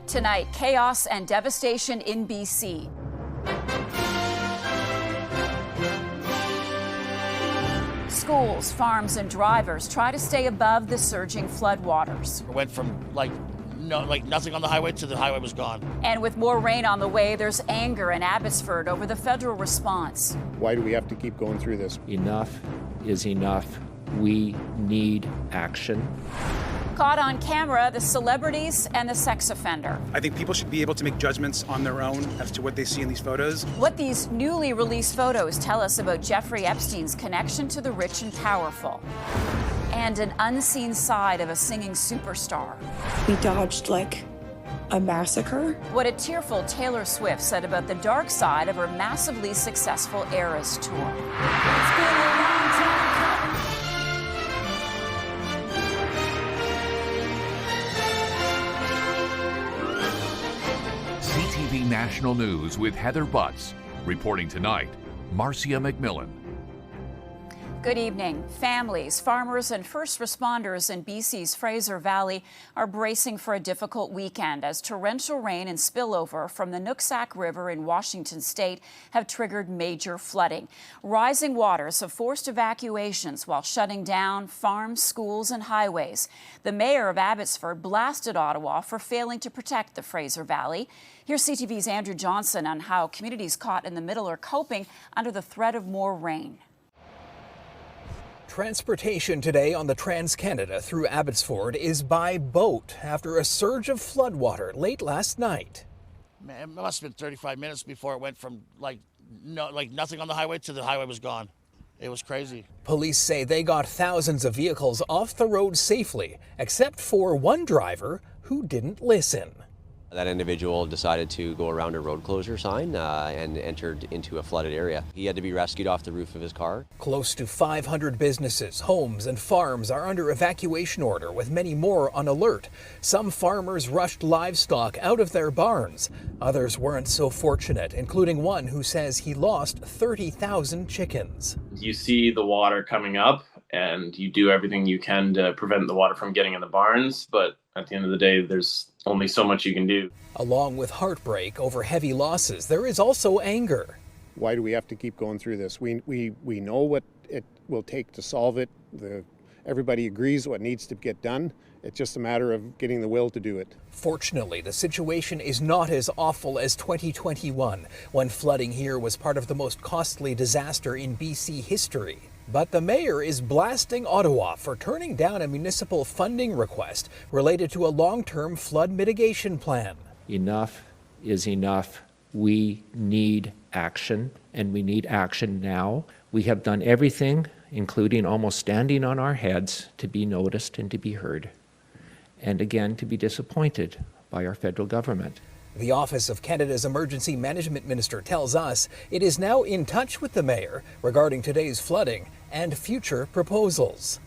Tonight, chaos and devastation in BC. Schools, farms, and drivers try to stay above the surging floodwaters. It went from nothing on the highway to the highway was gone. And with more rain on the way, there's anger in Abbotsford over the federal response. Why do we have to keep going through this? Enough is enough. We need action. Caught on camera, the celebrities and the sex offender. I think people should be able to make judgments on their own as to what they see in these photos. What these newly released photos tell us about Jeffrey Epstein's connection to the rich and powerful. And an unseen side of a singing superstar. We dodged like a massacre. What a tearful Taylor Swift said about the dark side of her massively successful Eras tour. It's been a long time coming. CTV National News with Heather Butts. Reporting tonight, Marcia McMillan. Good evening. Families, farmers, and first responders in BC's Fraser Valley are bracing for a difficult weekend as torrential rain and spillover from the Nooksack River in Washington state have triggered major flooding. Rising waters have forced evacuations while shutting down farms, schools, and highways. The mayor of Abbotsford blasted Ottawa for failing to protect the Fraser Valley. Here's CTV's Andrew Johnson on how communities caught in the middle are coping under the threat of more rain. Transportation today on the Trans-Canada through Abbotsford is by boat after a surge of floodwater late last night. Man, it must have been 35 minutes before it went from nothing on the highway to the highway was gone. It was crazy. Police say they got thousands of vehicles off the road safely, except for one driver who didn't listen. That individual decided to go around a road closure sign and entered into a flooded area. He had to be rescued off the roof of his car. Close to 500 businesses, homes, and farms are under evacuation order, with many more on alert. Some farmers rushed livestock out of their barns. Others weren't so fortunate, including one who says he lost 30,000 chickens. You see the water coming up, and you do everything you can to prevent the water from getting in the barns, but at the end of the day, there's only so much you can do. Along with heartbreak over heavy losses, there is also anger. Why do we have to keep going through this? We know what it will take to solve it. Everybody agrees what needs to get done. It's just a matter of getting the will to do it. Fortunately, the situation is not as awful as 2021, when flooding here was part of the most costly disaster in BC history. But the mayor is blasting Ottawa for turning down a municipal funding request related to a long-term flood mitigation plan. Enough is enough. We need action, and we need action now. We have done everything, including almost standing on our heads, to be noticed and to be heard, and again to be disappointed by our federal government. The Office of Canada's Emergency Management Minister tells us it is now in touch with the mayor regarding today's flooding and future proposals.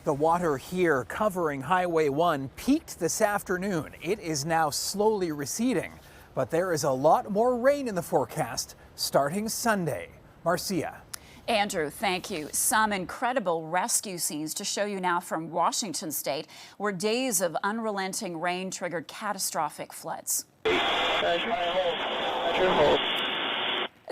The water here covering Highway 1 peaked this afternoon. It is now slowly receding, but there is a lot more rain in the forecast starting Sunday. Marcia. Andrew, thank you. Some incredible rescue scenes to show you now from Washington state, where days of unrelenting rain triggered catastrophic floods.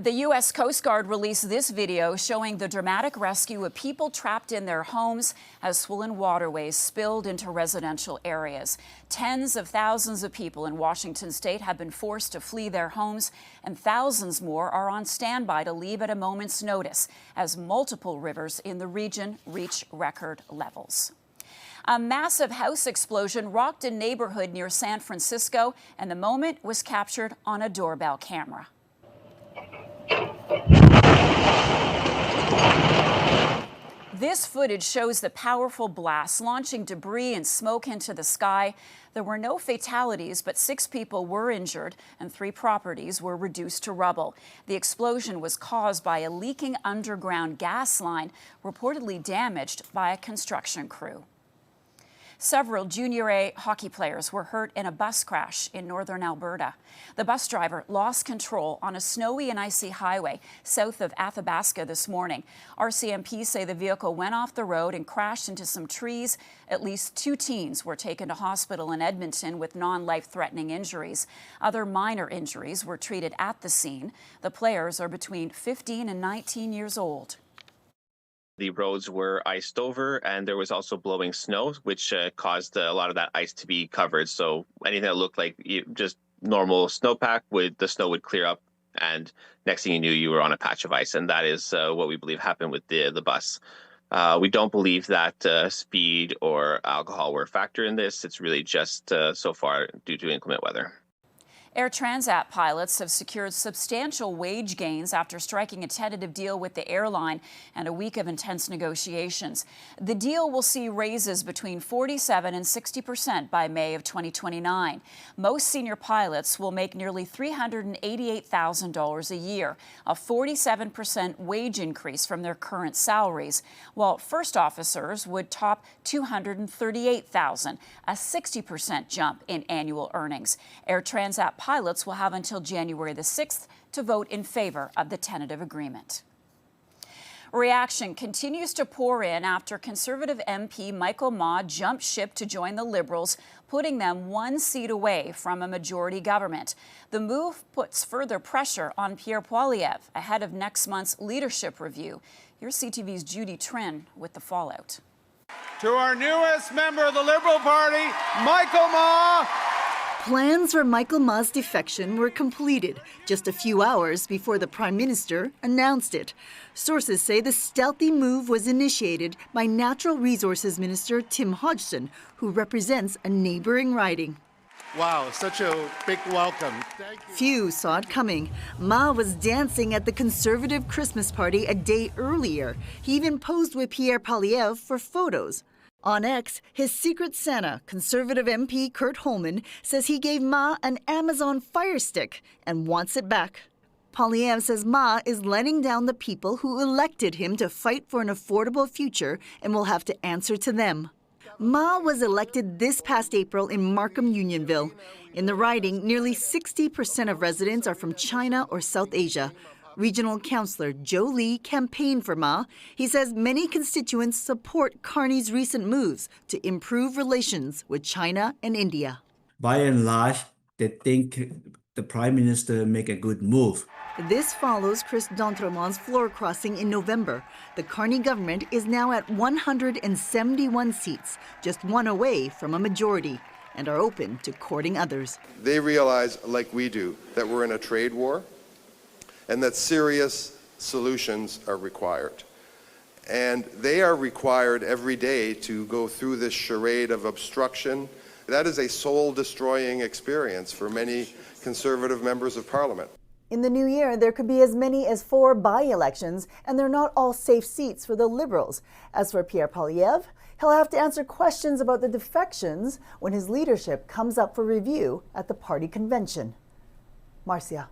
The U.S. Coast Guard released this video showing the dramatic rescue of people trapped in their homes as swollen waterways spilled into residential areas. Tens of thousands of people in Washington state have been forced to flee their homes, and thousands more are on standby to leave at a moment's notice as multiple rivers in the region reach record levels. A massive house explosion rocked a neighborhood near San Francisco, and the moment was captured on a doorbell camera. This footage shows the powerful blast launching debris and smoke into the sky. There were no fatalities, but 6 people were injured and 3 properties were reduced to rubble. The explosion was caused by a leaking underground gas line, reportedly damaged by a construction crew. Several Junior A hockey players were hurt in a bus crash in northern Alberta. The bus driver lost control on a snowy and icy highway south of Athabasca this morning. RCMP say the vehicle went off the road and crashed into some trees. At least 2 teens were taken to hospital in Edmonton with non-life-threatening injuries. Other minor injuries were treated at the scene. The players are between 15 and 19 years old. The roads were iced over, and there was also blowing snow, which caused a lot of that ice to be covered. So anything that looked like just normal snowpack, the snow would clear up, and next thing you knew, you were on a patch of ice. And that is what we believe happened with the bus. We don't believe that speed or alcohol were a factor in this. It's really just so far due to inclement weather. Air Transat pilots have secured substantial wage gains after striking a tentative deal with the airline and a week of intense negotiations. The deal will see raises between 47% and 60% by May of 2029. Most senior pilots will make nearly $388,000 a year, a 47% wage increase from their current salaries, while first officers would top $238,000, a 60% jump in annual earnings. Air Transat pilots will have until January the 6th to vote in favor of the tentative agreement. Reaction continues to pour in after Conservative MP Michael Mah jumped ship to join the Liberals, putting them 1 seat away from a majority government. The move puts further pressure on Pierre Poilievre ahead of next month's leadership review. Here's CTV's Judy Trin with the fallout. To our newest member of the Liberal Party, Michael Mah. Plans for Michael Mah's defection were completed just a few hours before the Prime Minister announced it. Sources say the stealthy move was initiated by Natural Resources Minister Tim Hodgson, who represents a neighboring riding. Wow, such a big welcome. Thank you. Few saw it coming. Mah was dancing at the Conservative Christmas party a day earlier. He even posed with Pierre Poilievre for photos. On X, his secret Santa, Conservative MP Kurt Holman, says he gave Mah an Amazon Fire Stick and wants it back. Poilievre says Mah is letting down the people who elected him to fight for an affordable future and will have to answer to them. Mah was elected this past April in Markham-Unionville. In the riding, nearly 60% of residents are from China or South Asia. Regional Councillor Joe Lee campaigned for Mah. He says many constituents support Carney's recent moves to improve relations with China and India. By and large, they think the Prime Minister make a good move. This follows Chris D'Entremont's floor crossing in November. The Carney government is now at 171 seats, just 1 away from a majority, and are open to courting others. They realize, like we do, that we're in a trade war and that serious solutions are required. And they are required every day to go through this charade of obstruction. That is a soul-destroying experience for many Conservative members of Parliament. In the new year, there could be as many as 4 by-elections, and they're not all safe seats for the Liberals. As for Pierre Poilievre, he'll have to answer questions about the defections when his leadership comes up for review at the party convention. Marcia.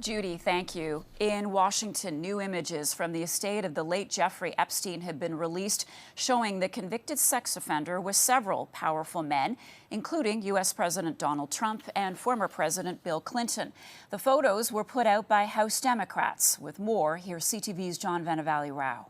Judy, thank you. In Washington, new images from the estate of the late Jeffrey Epstein have been released, showing the convicted sex offender with several powerful men, including U.S. President Donald Trump and former President Bill Clinton. The photos were put out by House Democrats. With more, here's CTV's John Vanavali-Rao.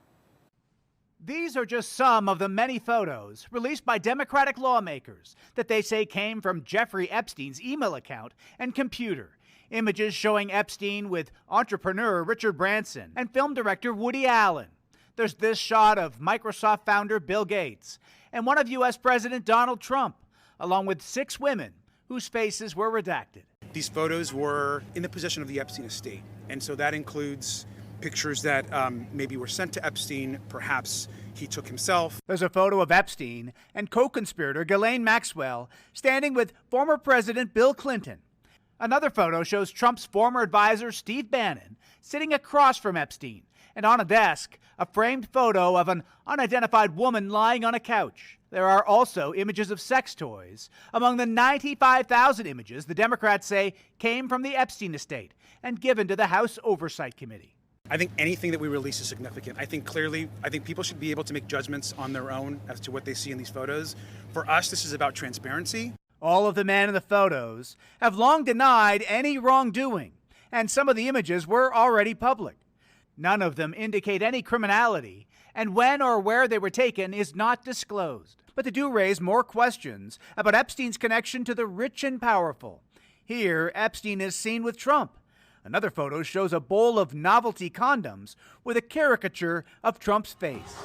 These are just some of the many photos released by Democratic lawmakers that they say came from Jeffrey Epstein's email account and computer. Images showing Epstein with entrepreneur Richard Branson and film director Woody Allen. There's this shot of Microsoft founder Bill Gates and one of U.S. President Donald Trump, along with 6 women whose faces were redacted. These photos were in the possession of the Epstein estate, and so that includes pictures that maybe were sent to Epstein, perhaps he took himself. There's a photo of Epstein and co-conspirator Ghislaine Maxwell standing with former President Bill Clinton. Another photo shows Trump's former advisor Steve Bannon sitting across from Epstein, and on a desk, a framed photo of an unidentified woman lying on a couch. There are also images of sex toys among the 95,000 images the Democrats say came from the Epstein estate and given to the House Oversight Committee. I think anything that we release is significant. I think people should be able to make judgments on their own as to what they see in these photos. For us, this is about transparency. All of the men in the photos have long denied any wrongdoing, and some of the images were already public. None of them indicate any criminality, and when or where they were taken is not disclosed. But they do raise more questions about Epstein's connection to the rich and powerful. Here, Epstein is seen with Trump. Another photo shows a bowl of novelty condoms with a caricature of Trump's face.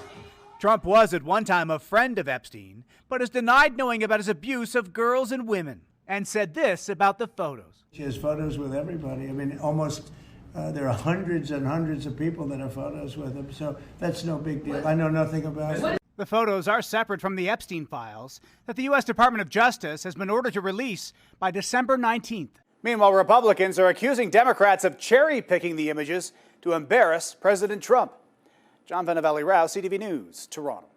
Trump was at one time a friend of Epstein, but has denied knowing about his abuse of girls and women, and said this about the photos. She has photos with everybody. I mean, almost, there are hundreds and hundreds of people that have photos with him, so that's no big deal. I know nothing about it. The photos are separate from the Epstein files that the U.S. Department of Justice has been ordered to release by December 19th. Meanwhile, Republicans are accusing Democrats of cherry-picking the images to embarrass President Trump. John Vanavelli-Rao, CTV News, Toronto.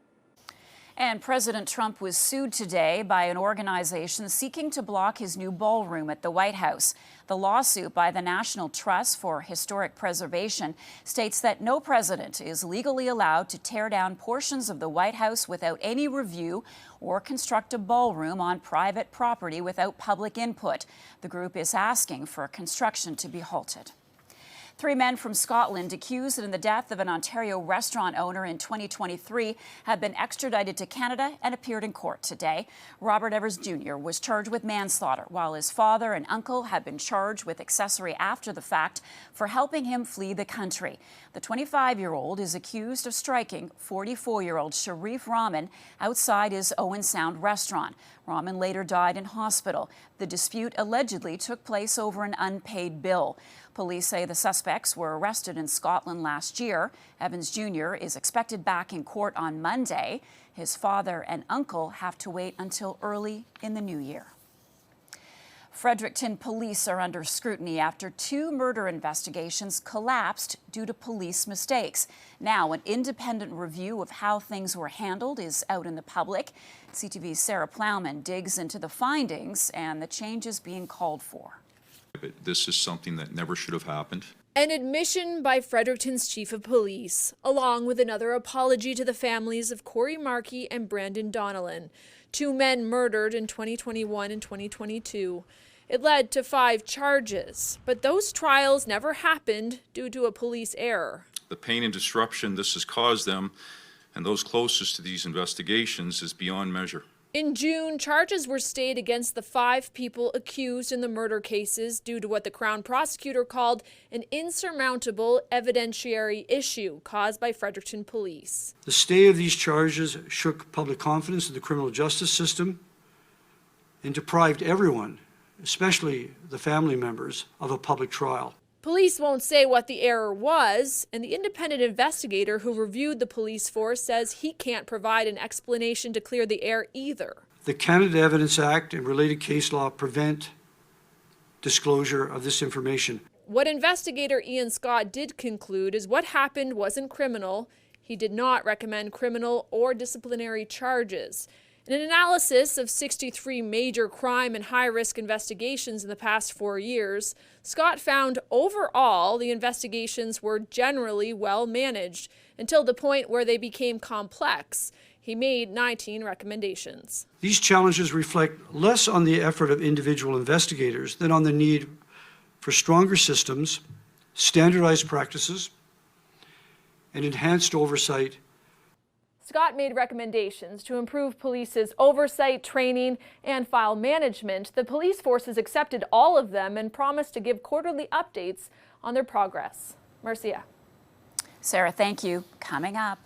And President Trump was sued today by an organization seeking to block his new ballroom at the White House. The lawsuit by the National Trust for Historic Preservation states that no president is legally allowed to tear down portions of the White House without any review or construct a ballroom on private property without public input. The group is asking for construction to be halted. 3 men from Scotland accused in the death of an Ontario restaurant owner in 2023 have been extradited to Canada and appeared in court today. Robert Evers Jr. was charged with manslaughter, while his father and uncle have been charged with accessory after the fact for helping him flee the country. The 25-year-old is accused of striking 44-year-old Sharif Rahman outside his Owen Sound restaurant. Rahman later died in hospital. The dispute allegedly took place over an unpaid bill. Police say the suspects were arrested in Scotland last year. Evans Jr. is expected back in court on Monday. His father and uncle have to wait until early in the new year. Fredericton police are under scrutiny after 2 murder investigations collapsed due to police mistakes. Now, an independent review of how things were handled is out in the public. CTV's Sarah Plowman digs into the findings and the changes being called for. This is something that never should have happened. An admission by Fredericton's chief of police, along with another apology to the families of Corey Markey and Brandon Donnellan, 2 men murdered in 2021 and 2022. It led to 5 charges, but those trials never happened due to a police error. The pain and disruption this has caused them and those closest to these investigations is beyond measure. In June, charges were stayed against the 5 people accused in the murder cases due to what the Crown prosecutor called an insurmountable evidentiary issue caused by Fredericton police. The stay of these charges shook public confidence in the criminal justice system and deprived everyone, especially the family members, of a public trial. Police won't say what the error was, and the independent investigator who reviewed the police force says he can't provide an explanation to clear the air either. The Canada Evidence Act and related case law prevent disclosure of this information. What investigator Ian Scott did conclude is what happened wasn't criminal. He did not recommend criminal or disciplinary charges. In an analysis of 63 major crime and high-risk investigations in the past 4 years, Scott found overall the investigations were generally well managed until the point where they became complex. He made 19 recommendations. These challenges reflect less on the effort of individual investigators than on the need for stronger systems, standardized practices, and enhanced oversight. Scott made recommendations to improve police's oversight, training, and file management. The police forces accepted all of them and promised to give quarterly updates on their progress. Marcia. Sarah, thank you. Coming up.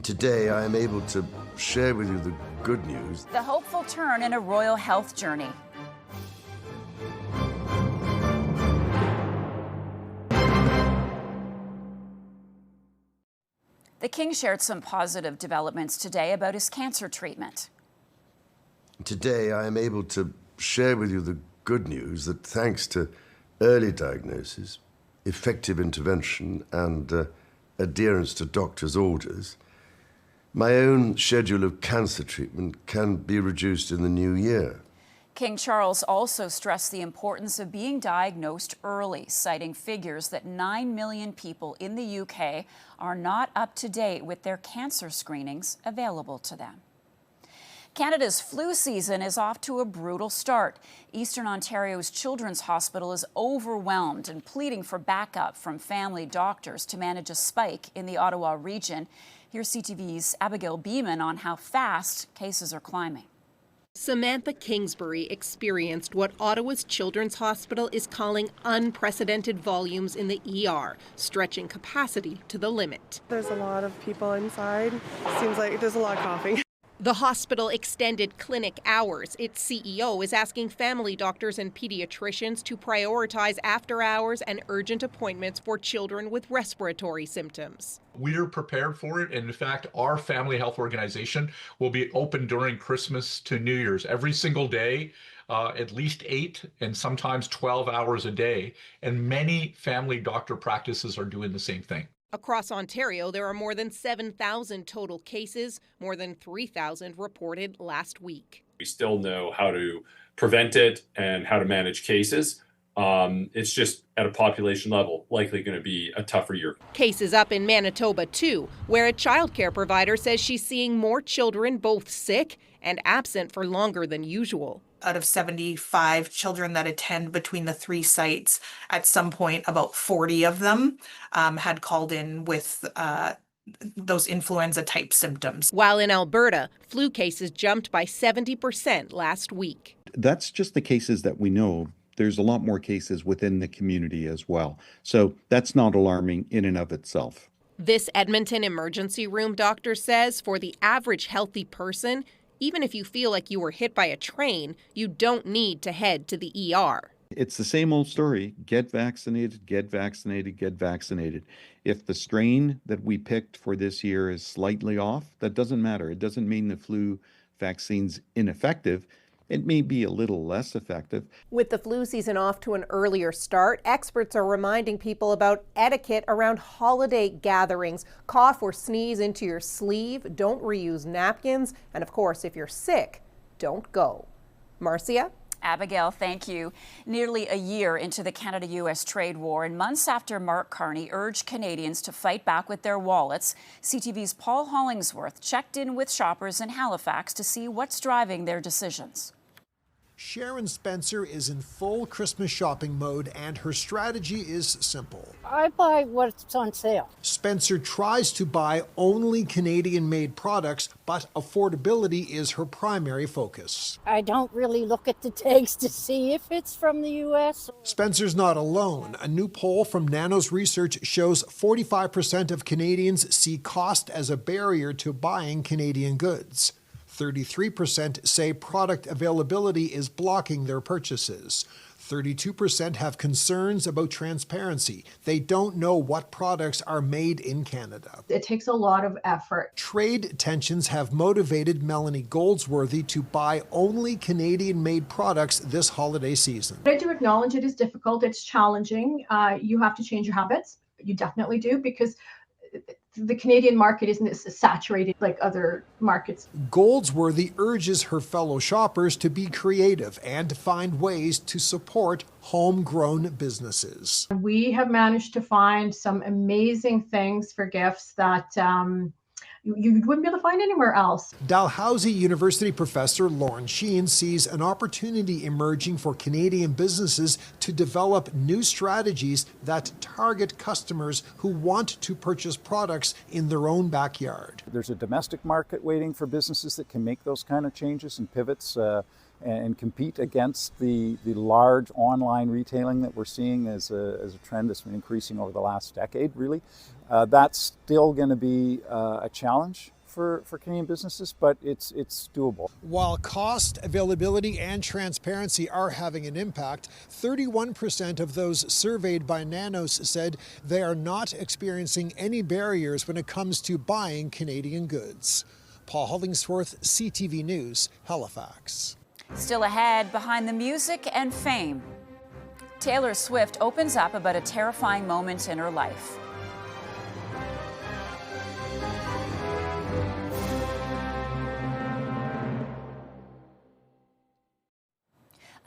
Today, I am able to share with you the good news. The hopeful turn in a royal health journey. The King shared some positive developments today about his cancer treatment. Today, I am able to share with you the good news that thanks to early diagnosis, effective intervention, and adherence to doctors' orders, my own schedule of cancer treatment can be reduced in the new year. King Charles also stressed the importance of being diagnosed early, citing figures that 9 million people in the UK are not up to date with their cancer screenings available to them. Canada's flu season is off to a brutal start. Eastern Ontario's Children's Hospital is overwhelmed and pleading for backup from family doctors to manage a spike in the Ottawa region. Here's CTV's Abigail Beeman on how fast cases are climbing. Samantha Kingsbury experienced what Ottawa's Children's Hospital is calling unprecedented volumes in the ER, stretching capacity to the limit. There's a lot of people inside. Seems like there's a lot of coughing. The hospital extended clinic hours. Its CEO is asking family doctors and pediatricians to prioritize after-hours and urgent appointments for children with respiratory symptoms. We're prepared for it, and in fact, our family health organization will be open during Christmas to New Year's every single day, at least 8 and sometimes 12 hours a day, and many family doctor practices are doing the same thing. Across Ontario, there are more than 7,000 total cases, more than 3,000 reported last week. We still know how to prevent it and how to manage cases. It's just at a population level, likely going to be a tougher year. Cases up in Manitoba, too, where a childcare provider says she's seeing more children both sick and absent for longer than usual. Out of 75 children that attend between the 3 sites, at some point about 40 of them had called in with those influenza type symptoms. While in Alberta, flu cases jumped by 70% last week. That's just the cases that we know. There's a lot more cases within the community as well. So that's not alarming in and of itself. This Edmonton emergency room doctor says for the average healthy person, even if you feel like you were hit by a train, you don't need to head to the ER. It's the same old story. Get vaccinated, get vaccinated, get vaccinated. If the strain that we picked for this year is slightly off, that doesn't matter. It doesn't mean the flu vaccine's ineffective. It may be a little less effective. With the flu season off to an earlier start, experts are reminding people about etiquette around holiday gatherings. Cough or sneeze into your sleeve, don't reuse napkins, and of course, if you're sick, don't go. Marcia? Abigail, thank you. Nearly a year into the Canada-U.S. trade war and months after Mark Carney urged Canadians to fight back with their wallets, CTV's Paul Hollingsworth checked in with shoppers in Halifax to see what's driving their decisions. Sharon Spencer is in full Christmas shopping mode, and her strategy is simple. I buy what's on sale. Spencer tries to buy only Canadian-made products, but affordability is her primary focus. I don't really look at the tags to see if it's from the U.S. Spencer's not alone. A new poll from Nanos Research shows 45% of Canadians see cost as a barrier to buying Canadian goods. 33% say product availability is blocking their purchases. 32% have concerns about transparency. They don't know what products are made in Canada. It takes a lot of effort. Trade tensions have motivated Melanie Goldsworthy to buy only Canadian-made products this holiday season. I do acknowledge it is difficult. It's challenging. You have to change your habits. You definitely do, because the Canadian market isn't as saturated like other markets. Goldsworthy urges her fellow shoppers to be creative and to find ways to support homegrown businesses. We have managed to find some amazing things for gifts that you wouldn't be able to find anywhere else. Dalhousie University professor Lauren Sheen sees an opportunity emerging for Canadian businesses to develop new strategies that target customers who want to purchase products in their own backyard. There's a domestic market waiting for businesses that can make those kind of changes and pivots and compete against the large online retailing that we're seeing as a trend that's been increasing over the last decade, really. That's still going to be a challenge for Canadian businesses, but it's doable. While cost, availability, and transparency are having an impact, 31% of those surveyed by Nanos said they are not experiencing any barriers when it comes to buying Canadian goods. Paul Hollingsworth, CTV News, Halifax. Still ahead, behind the music and fame, Taylor Swift opens up about a terrifying moment in her life.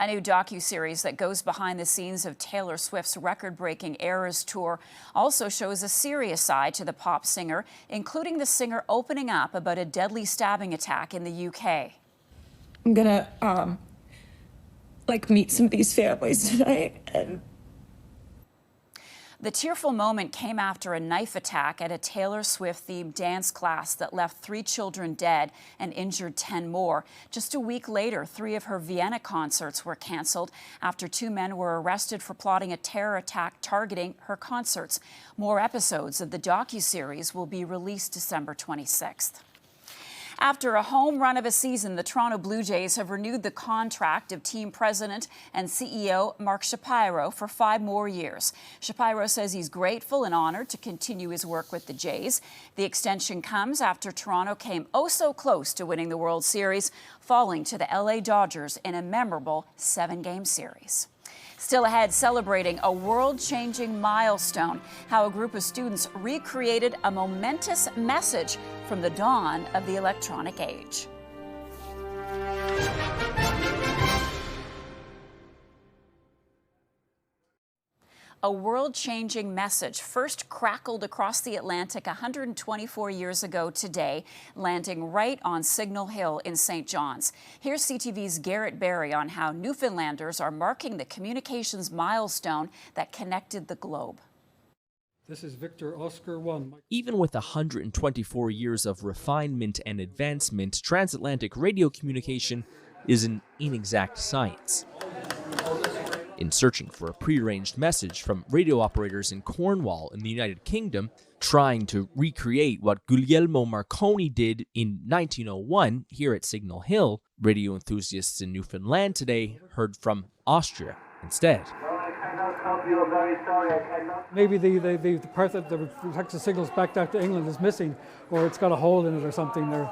A new docuseries that goes behind the scenes of Taylor Swift's record-breaking Eras tour also shows a serious side to the pop singer, including the singer opening up about a deadly stabbing attack in the UK. I'm gonna meet some of these families tonight. And the tearful moment came after a knife attack at a Taylor Swift-themed dance class that left 3 children dead and injured 10 more. Just a week later, 3 of her Vienna concerts were canceled after 2 men were arrested for plotting a terror attack targeting her concerts. More episodes of the docuseries will be released December 26th. After a home run of a season, the Toronto Blue Jays have renewed the contract of team president and CEO Mark Shapiro for 5 more years. Shapiro says he's grateful and honored to continue his work with the Jays. The extension comes after Toronto came oh so close to winning the World Series, falling to the LA Dodgers in a memorable 7-game series. Still ahead, celebrating a world-changing milestone, how a group of students recreated a momentous message from the dawn of the electronic age. A world-changing message first crackled across the Atlantic 124 years ago today, landing right on Signal Hill in St. John's. Here's CTV's Garrett Barry on how Newfoundlanders are marking the communications milestone that connected the globe. This is Victor Oscar 1. Even with 124 years of refinement and advancement, transatlantic radio communication is an inexact science. In searching for a prearranged message from radio operators in Cornwall in the United Kingdom, trying to recreate what Guglielmo Marconi did in 1901 here at Signal Hill, radio enthusiasts in Newfoundland today heard from Austria instead. Maybe the part that reflects the signals back to England is missing, or it's got a hole in it or something there.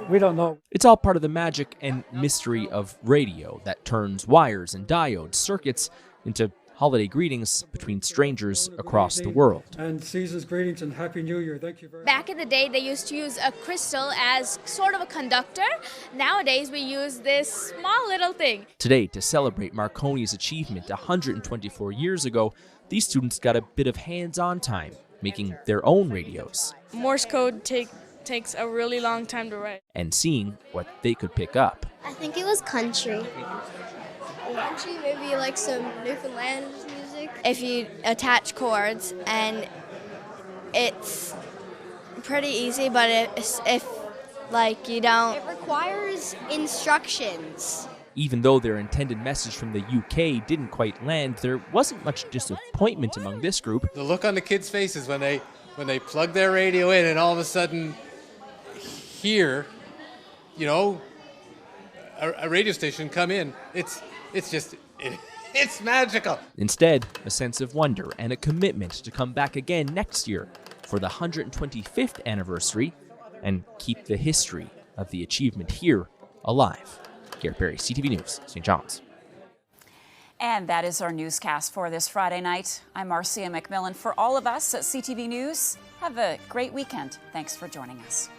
We don't know. It's all part of the magic and mystery of radio that turns wires and diode circuits into holiday greetings between strangers across the world. And season's greetings and Happy New Year. Thank you very much. Back in the day, they used to use a crystal as sort of a conductor. Nowadays, we use this small little thing. Today, to celebrate Marconi's achievement 124 years ago, these students got a bit of hands-on time, making their own radios. Morse code takes a really long time to write. And seeing what they could pick up. I think it was country. Country, maybe like some Newfoundland music. If you attach chords, and it's pretty easy, but if you don't... It requires instructions. Even though their intended message from the UK didn't quite land, there wasn't much disappointment among this group. The look on the kids' faces when they plug their radio in and all of a sudden hear, a radio station come in. It's magical. Instead, a sense of wonder and a commitment to come back again next year for the 125th anniversary and keep the history of the achievement here alive. Garrett Barry, CTV News, St. John's. And that is our newscast for this Friday night. I'm Marcia McMillan. For all of us at CTV News, have a great weekend. Thanks for joining us.